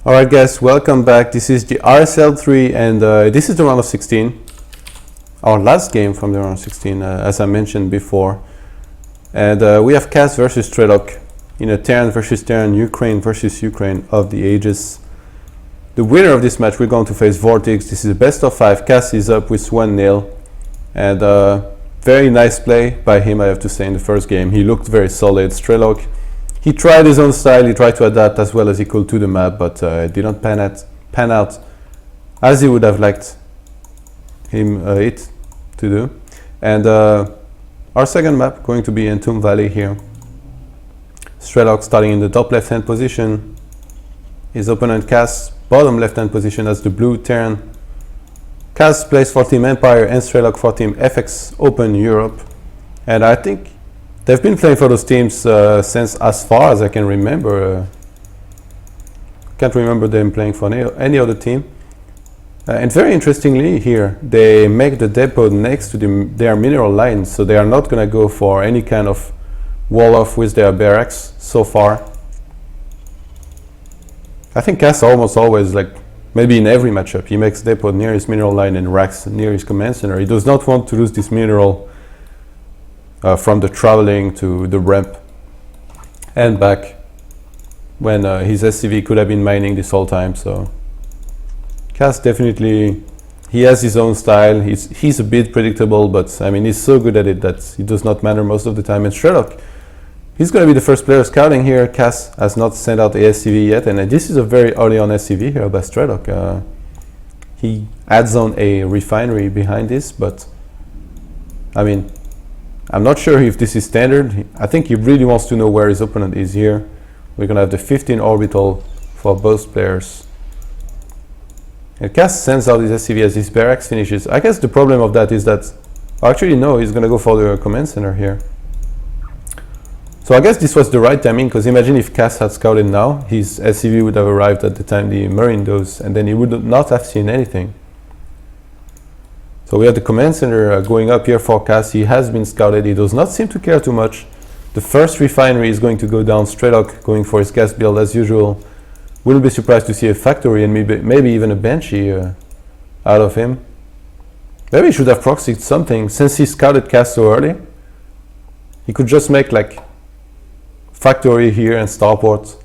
Alright guys, welcome back. This is the RSL 3 and this is the round of 16. Our last game from the round of 16 as I mentioned before. And we have Cass versus Strelok in a Terran versus Terran, Ukraine versus Ukraine of the ages. The winner of this match, we're going to face Vortex. This is a best of 5. Cass is up with 1-0. And very nice play by him, I have to say, in the first game. He looked very solid. Strelok, he tried his own style, he tried to adapt as well as he could to the map, but it did not pan out as he would have liked it to do. And our second map going to be Entombed Valley here. Strelok starting in the top left hand position. His opponent Cass bottom left hand position as the blue Terran. Cass plays for Team Empire and Strelok for Team FX Open Europe. And I think they've been playing for those teams since as far as I can remember. Can't remember them playing for any other team. And very interestingly here, they make the depot next to their mineral lines, so they are not going to go for any kind of wall off with their barracks so far. I think Cass almost always, like maybe in every matchup, he makes depot near his mineral line and racks near his command center. He does not want to lose this mineral from the traveling to the ramp and back when his SCV could have been mining this whole time. So Cass definitely, he has his own style. He's a bit predictable, but I mean he's so good at it that it does not matter most of the time. And Strelok, he's going to be the first player scouting here. Cass has not sent out the SCV yet, and this is a very early on SCV here by Strelok. He adds on a refinery behind this, but I mean, I'm not sure if this is standard. I think he really wants to know where his opponent is here. We're going to have the 15 orbital for both players. And Cass sends out his SCV as his barracks finishes. I guess the problem of that is that, actually no, he's going to go for the command center here. So I guess this was the right timing, because imagine if Cass had scouted now, his SCV would have arrived at the time the Marine does, and then he would not have seen anything. So we have the command center going up here for Cass. He has been scouted. He does not seem to care too much. The first refinery is going to go down. Strelok going for his gas build as usual. Wouldn't be surprised to see a factory and maybe even a Banshee out of him. Maybe he should have proxied something. Since he scouted Cass so early, he could just make like factory here and starport.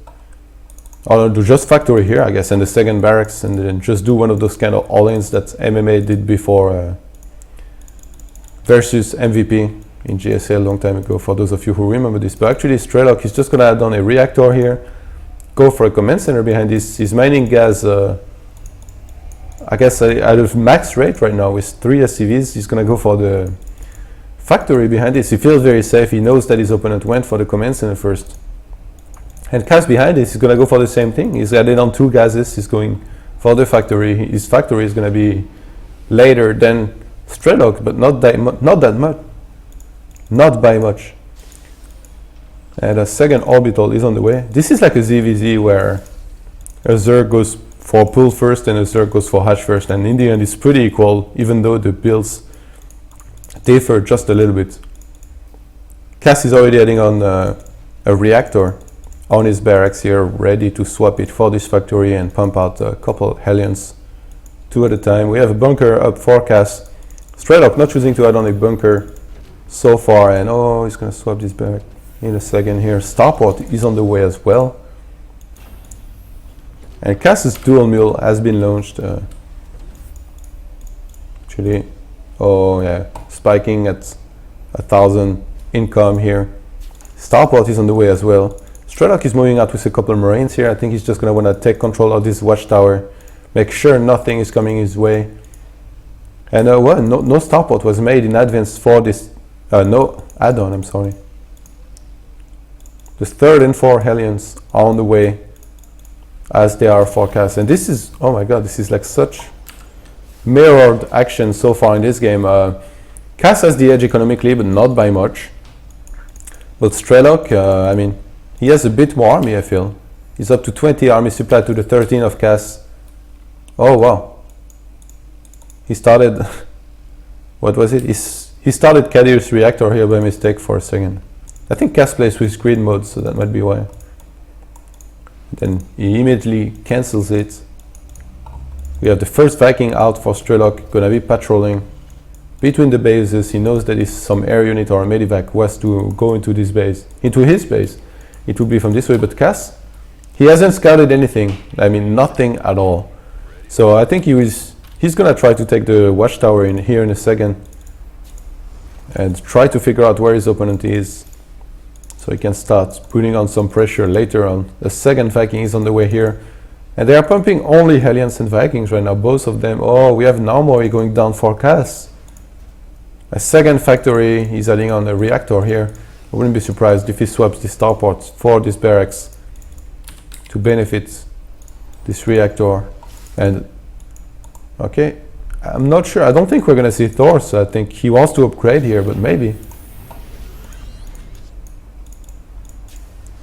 Or do just factory here, I guess, and the second barracks, and then just do one of those kind of all-ins that MMA did before versus MVP in GSL a long time ago, for those of you who remember this. But actually Strelok is just going to add on a reactor here, go for a command center behind this. He's mining gas, I guess at a max rate right now with 3 SCVs. He's going to go for the factory behind this. He feels very safe. He knows that his opponent went for the command center first. And Cass behind this is going to go for the same thing. He's added on 2 gases. He's going for the factory. His factory is going to be later than Strelok, but not that much. Not by much. And a second orbital is on the way. This is like a ZVZ where a Zerg goes for pull first and a Zerg goes for hatch first. And in the end, it's pretty equal, even though the builds differ just a little bit. Cass is already adding on a reactor on his barracks here, ready to swap it for this factory and pump out a couple Hellions, 2 at a time. We have a bunker up for Cass. Strelok not choosing to add on a bunker so far, and oh, he's going to swap this barrack in a second here. Starport is on the way as well. And Cass's dual mule has been launched. Actually, oh yeah, spiking at 1,000 income here. Starport is on the way as well. Strelok is moving out with a couple of Marines here. I think he's just going to want to take control of this watchtower, make sure nothing is coming his way. And well, no starport was made in advance for this, no add-on, I'm sorry. The 3rd and 4 Hellions are on the way as they are forecast. And this is, oh my god, this is like such mirrored action so far in this game. Cass has the edge economically, but not by much. But Strelok, I mean, he has a bit more army, I feel. He's up to 20 army supply to the 13 of Cass. Oh wow. He started, what was it? He started Kadir's reactor here by mistake for a second. I think Cass plays with grid mode, so that might be why. Then he immediately cancels it. We have the first Viking out for Strelok, gonna be patrolling between the bases. He knows that if some air unit or a medivac was to go into this base, into his base, it would be from this way. But Cass, he hasn't scouted anything. I mean, nothing at all. So I think he's gonna try to take the watchtower in here in a second and try to figure out where his opponent is, so he can start putting on some pressure later on. The second Viking is on the way here. And they are pumping only Hellions and Vikings right now, both of them. Oh, we have Narmori going down for Cass. A second factory, he's adding on a reactor here. I wouldn't be surprised if he swaps the starports for this barracks to benefit this reactor. And okay, I'm not sure. I don't think we're gonna see Thor, so I think he wants to upgrade here, but maybe.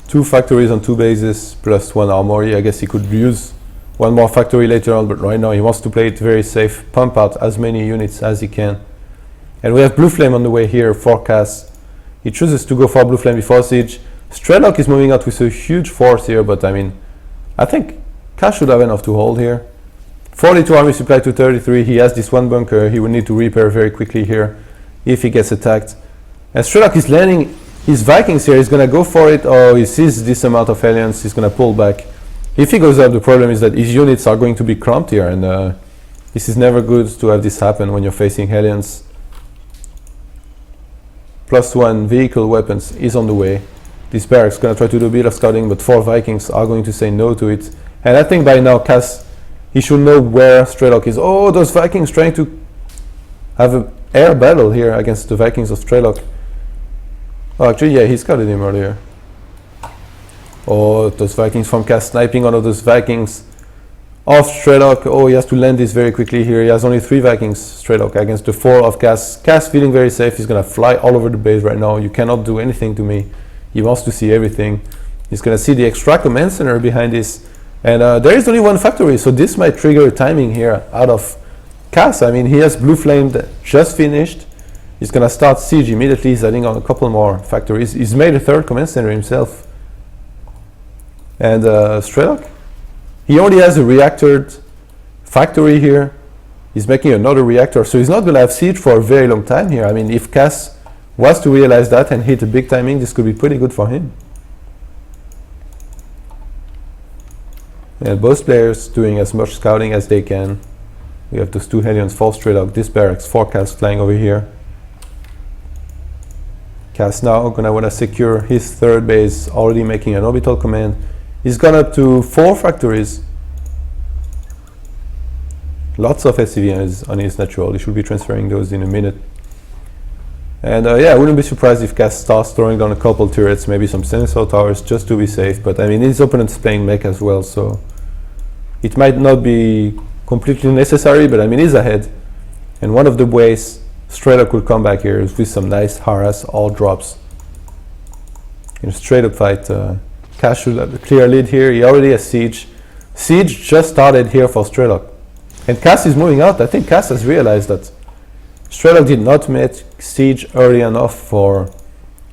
2 factories on 2 bases plus 1 armory. I guess he could use 1 more factory later on, but right now he wants to play it very safe, pump out as many units as he can. And we have Blue Flame on the way here for Cass. He chooses to go for Blue Flame before siege. Strelok is moving out with a huge force here, but I mean, I think Cass should have enough to hold here. 42 army supply to 33. He has this 1 bunker he will need to repair very quickly here if he gets attacked. And Strelok is landing his Vikings here. He's gonna go for it. Oh, he sees this amount of Hellions. He's gonna pull back. If he goes up, the problem is that his units are going to be cramped here, and this is never good to have this happen when you're facing Hellions. +1 vehicle weapons is on the way. This barracks gonna try to do a bit of scouting, but 4 Vikings are going to say no to it. And I think by now Cass, he should know where Strelok is. Oh, those Vikings trying to have an air battle here against the Vikings of Strelok. Oh, actually, yeah, he scouted him earlier. Oh, those Vikings from Cass sniping one of those Vikings of Strelok. Oh, he has to land this very quickly here. He has only 3 Vikings, Strelok, against the 4 of Cass. Cass feeling very safe. He's gonna fly all over the base right now. You cannot do anything to me. He wants to see everything. He's gonna see the extra command center behind this. And there is only 1 factory, so this might trigger timing here out of Cass. I mean, he has Blue Flame that just finished. He's gonna start siege immediately. He's adding on a couple more factories. He's made a 3rd command center himself. And Strelok, he already has a reactor factory here. He's making another reactor, so he's not gonna have siege for a very long time here. I mean, if Cass was to realize that and hit a big timing, this could be pretty good for him. And both players doing as much scouting as they can. We have those 2 Hellions for Strelok, this barracks for Cass flying over here. Cass now gonna wanna secure his 3rd base, already making an orbital command. He's gone up to 4 factories. Lots of SCVs on his natural. He should be transferring those in a minute. And yeah, I wouldn't be surprised if Cass starts throwing down a couple turrets, maybe some sensor towers just to be safe. But I mean, his opponent's playing mech as well, so it might not be completely necessary, but I mean, he's ahead. And one of the ways Strelok will come back here is with some nice harass all drops. In a straight up fight, Cass should have a clear lead here. He already has siege. Siege just started here for Strelok. And Cass is moving out. I think Cass has realized that Strelok did not make siege early enough for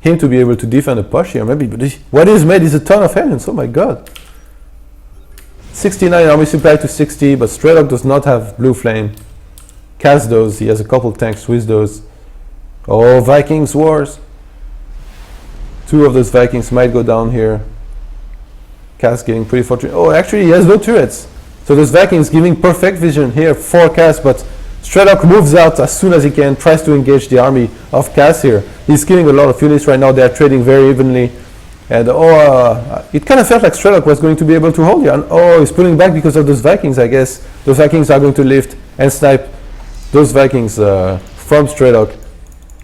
him to be able to defend a push here. Maybe, but what he's made is a ton of Hellions. Oh my god. 69 army supply to 60, but Strelok does not have Blue Flame. Cass does. He has a couple tanks with those. Oh, Vikings wars. 2 of those Vikings might go down here. Cass getting pretty fortunate. Oh, actually, he has no turrets. So those Vikings giving perfect vision here for Cass, but Strelok moves out as soon as he can, tries to engage the army of Cass here. He's killing a lot of units right now. They are trading very evenly. And it kind of felt like Strelok was going to be able to hold here. And oh, he's pulling back because of those Vikings, I guess. Those Vikings are going to lift and snipe those Vikings from Strelok.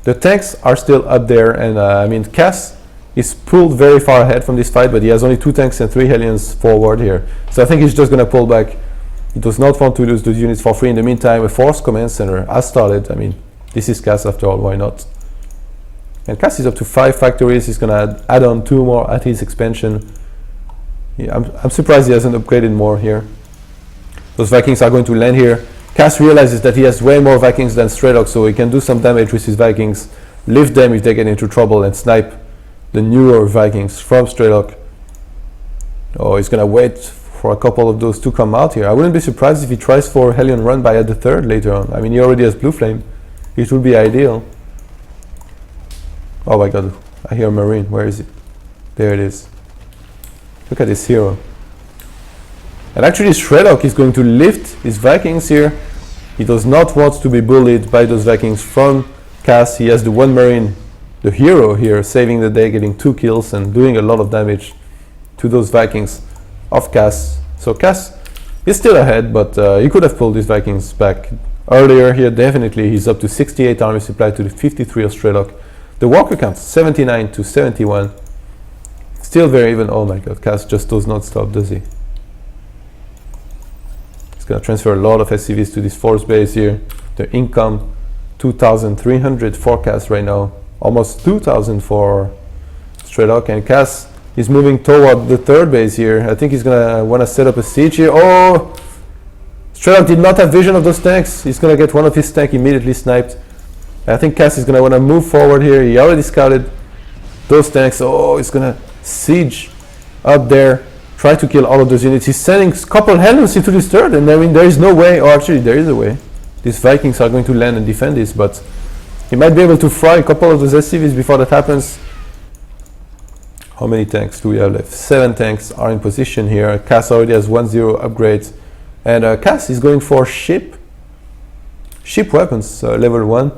The tanks are still up there, and I mean, Cass is pulled very far ahead from this fight, but he has only 2 tanks and 3 Hellions forward here. So I think he's just going to pull back. He does not want to lose those units for free. In the meantime, a 4th command center has started. I mean, this is Cass after all, why not? And Cass is up to 5 factories. He's going to add on 2 more at his expansion. Yeah, I'm surprised he hasn't upgraded more here. Those Vikings are going to land here. Cass realizes that he has way more Vikings than Strelok, so he can do some damage with his Vikings, lift them if they get into trouble, and snipe the newer Vikings from Strelok. Oh, he's gonna wait for a couple of those to come out here. I wouldn't be surprised if he tries for Hellion Run by at the third later on. I mean, he already has Blue Flame. It would be ideal. Oh my god, I hear a Marine. Where is it? There it is. Look at this hero. And actually Strelok is going to lift his Vikings here. He does not want to be bullied by those Vikings from Cass. He has the one Marine, the hero here, saving the day, getting 2 kills and doing a lot of damage to those Vikings of Cass. So Cass is still ahead, but he could have pulled these Vikings back earlier here. Definitely he's up to 68 army supply to the 53 of Strelok. The walker count 79 to 71. Still very even. Oh my god, Cass just does not stop, does he? He's gonna transfer a lot of SCVs to this force base here. The income 2,300 for Cass right now. Almost 2,000 for Strelok, and Cass is moving toward the third base here. I think he's gonna wanna set up a siege here. Oh! Strelok did not have vision of those tanks. He's gonna get one of his tanks immediately sniped. I think Cass is gonna wanna move forward here. He already scouted those tanks. Oh, he's gonna siege up there, try to kill all of those units. He's sending a couple Hellions into this third, and I mean there is no way, or actually there is a way. These Vikings are going to land and defend this, but he might be able to fry a couple of those SCVs before that happens. How many tanks do we have left? 7 tanks are in position here. Cass already has 1-0 upgrades, and Cass is going for ship weapons, level 1.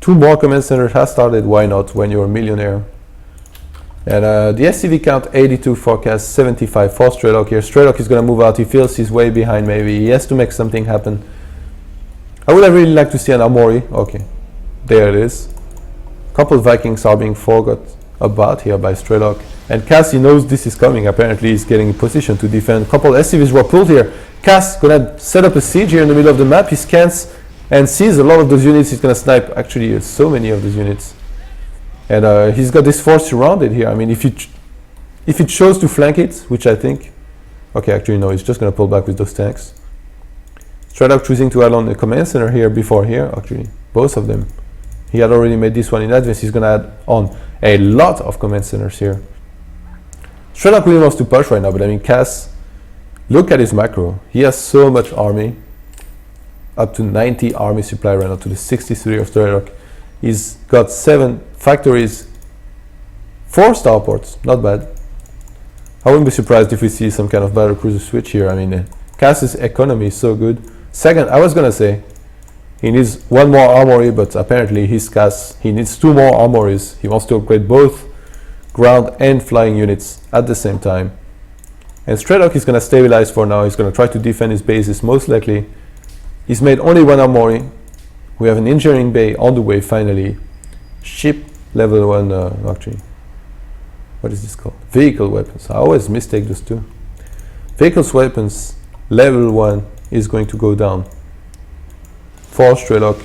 2 more command centers has started. Why not when you're a millionaire? And the SCV count 82 for Cass, 75 for Strelok here. Strelok is going to move out. He feels he's way behind maybe. He has to make something happen. I would have really liked to see an Armory. Okay, there it is. A couple of Vikings are being forgot about here by Strelok. And Cass, he knows this is coming. Apparently he's getting in position to defend. A couple of SCVs were pulled here. Cass going to set up a siege here in the middle of the map. He scans and sees a lot of those units. He's going to snipe actually so many of those units. And he's got this force surrounded here. I mean, if it chose to flank it, which I think, okay, actually no, he's just going to pull back with those tanks. Strelok choosing to add on the command center here before here, actually, both of them. He had already made this one in advance. He's going to add on a lot of command centers here. Strelok really wants to push right now, but I mean, Cass, look at his macro. He has so much army, up to 90 army supply right now to the 63 of Strelok. He's got 7 factories, 4 starports, not bad. I wouldn't be surprised if we see some kind of battlecruiser switch here. I mean, Cass's economy is so good. Second, I was gonna say, he needs 1 more armory, but apparently his Cass, he needs 2 more armories. He wants to upgrade both ground and flying units at the same time. And Strelok is gonna stabilize for now. He's gonna try to defend his bases most likely. He's made only 1 armory. We have an engineering bay on the way finally. Ship level 1, actually, what is this called? Vehicle weapons. I always mistake those two. Vehicles weapons level 1 is going to go down for Strelok.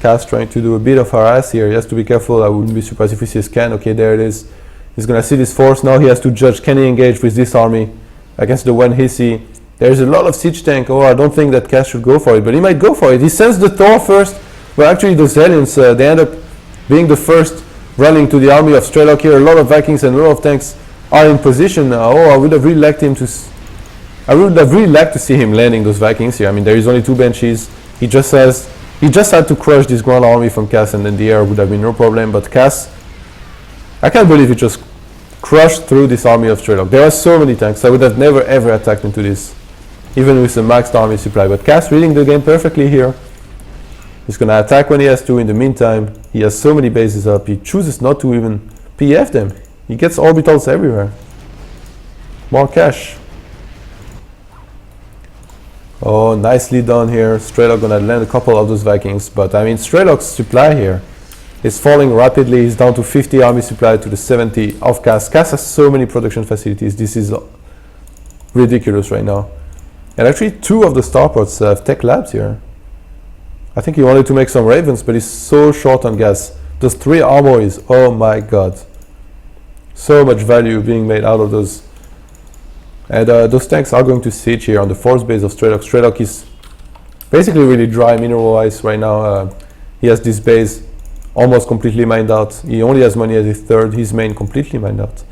Cass trying to do a bit of harass here. He has to be careful. I wouldn't be surprised if we see a scan. Okay, there it is. He's gonna see this force. Now he has to judge, can he engage with this army against the one he see. There's a lot of siege tank. Oh, I don't think that Cass should go for it, but he might go for it. He sends the Thor first. Well, actually those Hellions, they end up being the first rallying to the army of Strelok here. A lot of Vikings and a lot of tanks are in position now. Oh, I would have really liked him to I would have really liked to see him landing those Vikings here. I mean, there is only 2 Banshees. He just had to crush this ground army from Cass, and then the air would have been no problem. But Cass, I can't believe he just crushed through this army of Strelok. There are so many tanks. I would have never ever attacked into this, even with a maxed army supply. But Cass reading the game perfectly here. He's going to attack when he has to. In the meantime, he has so many bases up. He chooses not to even PF them. He gets orbitals everywhere. More cash. Oh, nicely done here. Strelok going to land a couple of those Vikings. But I mean, Strelok's supply here is falling rapidly. He's down to 50 army supply to the 70 of Cass. Cass has so many production facilities. This is ridiculous right now. And actually 2 of the starports have tech labs here. I think he wanted to make some Ravens, but he's so short on gas. Those 3 armories, oh my god. So much value being made out of those. And those tanks are going to siege here on the force base of Strelok. Strelok is basically really dry mineral-wise right now. He has this base almost completely mined out. He only has money as his third, his main completely mined out.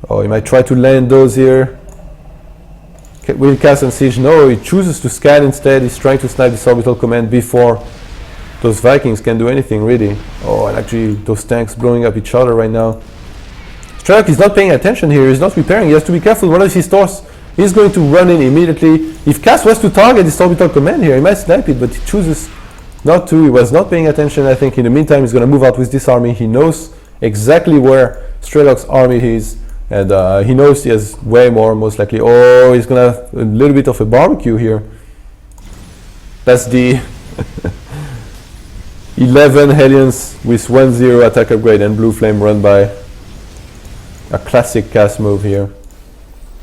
Oh, he might try to land those here. Will Cass and Siege? No, he chooses to scan instead. He's trying to snipe this orbital command before those Vikings can do anything really. Oh, and actually those tanks blowing up each other right now. Strelok is not paying attention here. He's not repairing. He has to be careful. One of his stores is going to run in immediately. If Cass was to target this orbital command here, he might snipe it, but he chooses not to. He was not paying attention. I think in the meantime he's going to move out with this army. He knows exactly where Strelok's army is, and he knows he has way more, most likely. Oh, he's going to have a little bit of a barbecue here. That's the 11 Hellions with 1-0 attack upgrade and blue flame run by. A classic Cass move here. In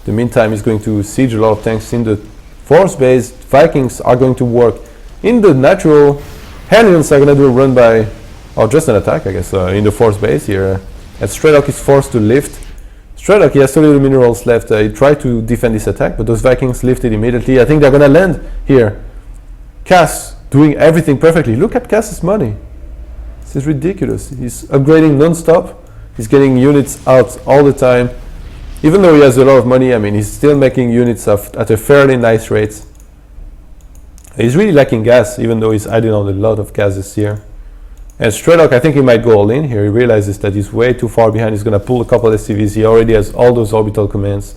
the meantime, he's going to siege a lot of tanks in the force base. Vikings are going to work in the natural. Hellions are going to do a run by, or just an attack, I guess, in the force base here. And Strelok is forced to lift. Strelok, he has so little minerals left. He tried to defend this attack, but those Vikings lifted immediately. I think they're going to land here. Cass doing everything perfectly. Look at Cass's money. This is ridiculous. He's upgrading non-stop. He's getting units out all the time. Even though he has a lot of money, I mean, he's still making units at a fairly nice rate. He's really lacking gas, even though he's adding on a lot of gas this year. And Strelok, I think he might go all in here. He realizes that he's way too far behind. He's going to pull a couple of SCVs. He already has all those orbital commands.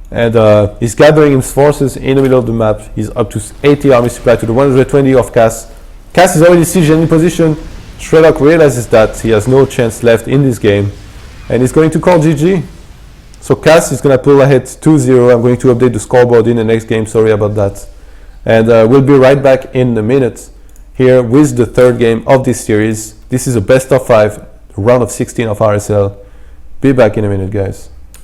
And he's gathering his forces in the middle of the map. He's up to 80 army supply to the 120 of Cass. Cass is already sieged in position. Strelok realizes that he has no chance left in this game, and he's going to call GG. So Cass is going to pull ahead 2-0. I'm going to update the scoreboard in the next game, sorry about that. And we'll be right back in a minute here with the third game of this series. This is a best of 5, round of 16 of RSL. Be back in a minute, guys.